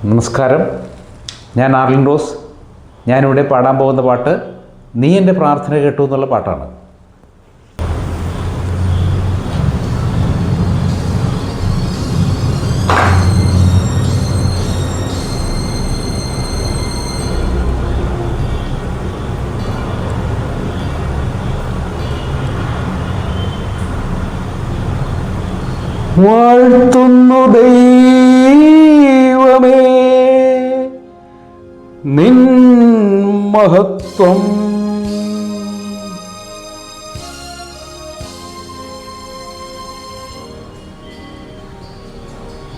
നമസ്കാരം, ഞാൻ ആർലിൻ റോസ്. ഞാനിവിടെ പാടാൻ പോകുന്ന പാട്ട് നീ എൻ്റെ പ്രാർത്ഥന കേട്ടു എന്നുള്ള പാട്ടാണ്. വാഴ്ത്തുന്നു ദൈവമേ നിൻ മഹത്വം,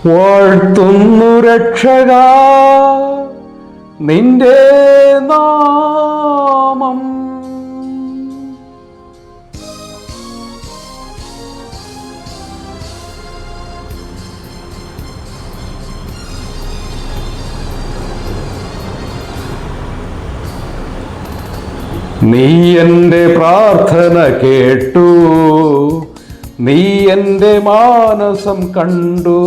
വാഴ്ത്തുന്നു രക്ഷകാ നിന്റെ നാമം. നീ എൻ്റെ പ്രാർത്ഥന കേട്ടു, നീ എൻ്റെ മാനസം കണ്ടു.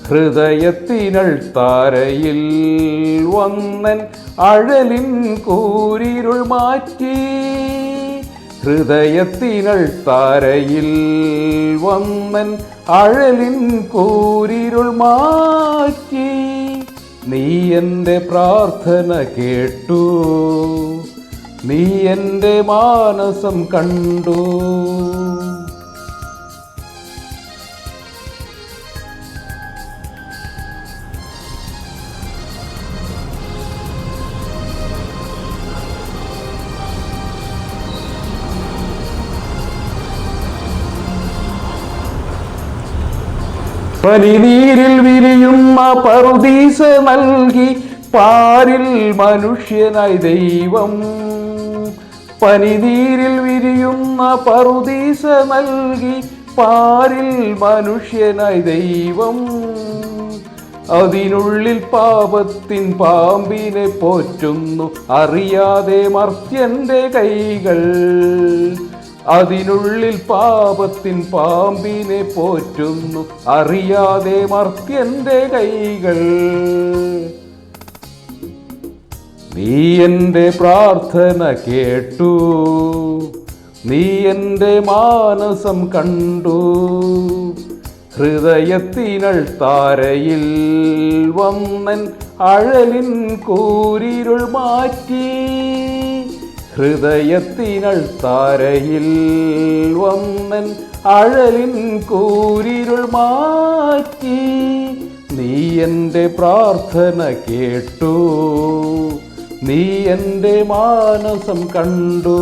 ഹൃദയത്തിനൾ താരയിൽ വന്നൻ അഴലിൻ കൂരിരുൾ മാറ്റി. ഹൃദയത്തിനൾ താരയിൽ വന്നൻ അഴലിൻ കൂരിരുൾ മാറ്റി. നീ എൻ്റെ പ്രാർത്ഥന കേട്ടു, നീ എൻ്റെ മാനസം കണ്ടു. പനിനീരിൽ വിരിയുന്ന പറുദീസ നൽകി പാരിൽ മനുഷ്യനായി ദൈവം. പനിനീരിൽ വിരിയുന്ന പറുദീസ നൽകി പാരിൽ മനുഷ്യനായി ദൈവം. അതിനുള്ളിൽ പാപത്തിൻ പാമ്പിനെ പോറ്റുന്നു അറിയാതെ മർത്യന്റെ കൈകൾ. അതിനുള്ളിൽ പാപത്തിൻ പാമ്പിനെ പോറ്റുന്നു അറിയാതെ മർത്യന്റെ കൈകൾ. നീ എൻ്റെ പ്രാർത്ഥന കേട്ടു, നീ എൻ്റെ മാനസം കണ്ടു. ഹൃദയത്തിനൾ താരയിൽ വന്നൻ അഴലിൻ കൂരിരുൾ മാറ്റി. ഹൃദയത്തിനൾ താരയിൽ വന്നൻ അഴലിൻ കൂരിരുൾ മാറ്റി. നീ എൻ്റെ പ്രാർത്ഥന കേട്ടു, നീ എൻ്റെ മാനസം കണ്ടു.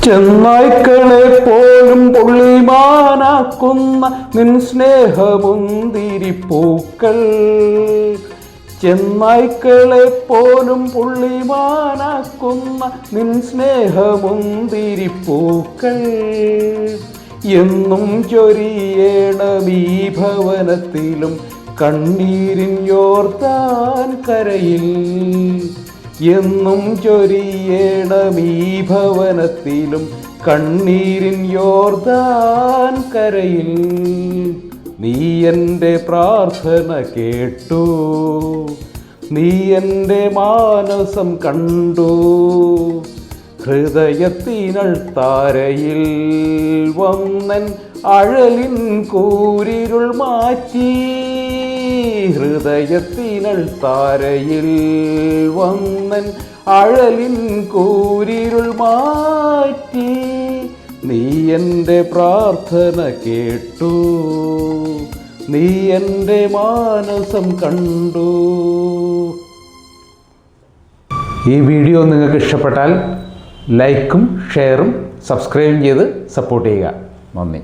ചെന്നായ്ക്കളെ പോലും പുള്ളിമാനാക്കുന്ന നിൻ സ്നേഹമുന്തിരിപ്പൂക്കൾ. ചെന്നായ്ക്കളെ പോലും പുള്ളിമാനാക്കുന്ന നിൻ സ്നേഹമുന്തിരിപ്പൂക്കൾ. എന്നും ചൊരിയേണമീ ഭവനത്തിലും കണ്ണീരിൻ യോർദാൻ കരയിൽ. എന്നും ചൊരിയേണമീ ഭവനത്തിലും കണ്ണീരിൻ യോർദാൻ കരയിൽ. നീ എൻ്റെ പ്രാർത്ഥന കേട്ടു, നീ എൻ്റെ മാനസം കണ്ടു. ഹൃദയത്തിനൾ താരയിൽ വന്നൻ അഴലിൻ കൂരിരുൾ മാറ്റി. ഹൃദയത്തിനൾ താരയിൽ വന്നൻ അഴലിൻ കൂരിരുൾ മാറ്റി. നീ എൻ്റെ പ്രാർത്ഥന കേട്ടു, നീ എൻ്റെ മാനസം കണ്ടു. ഈ വീഡിയോ നിങ്ങൾക്ക് ഇഷ്ടപ്പെട്ടാൽ ലൈക്കും ഷെയറും സബ്സ്ക്രൈബും ചെയ്ത് സപ്പോർട്ട് ചെയ്യുക. നന്ദി.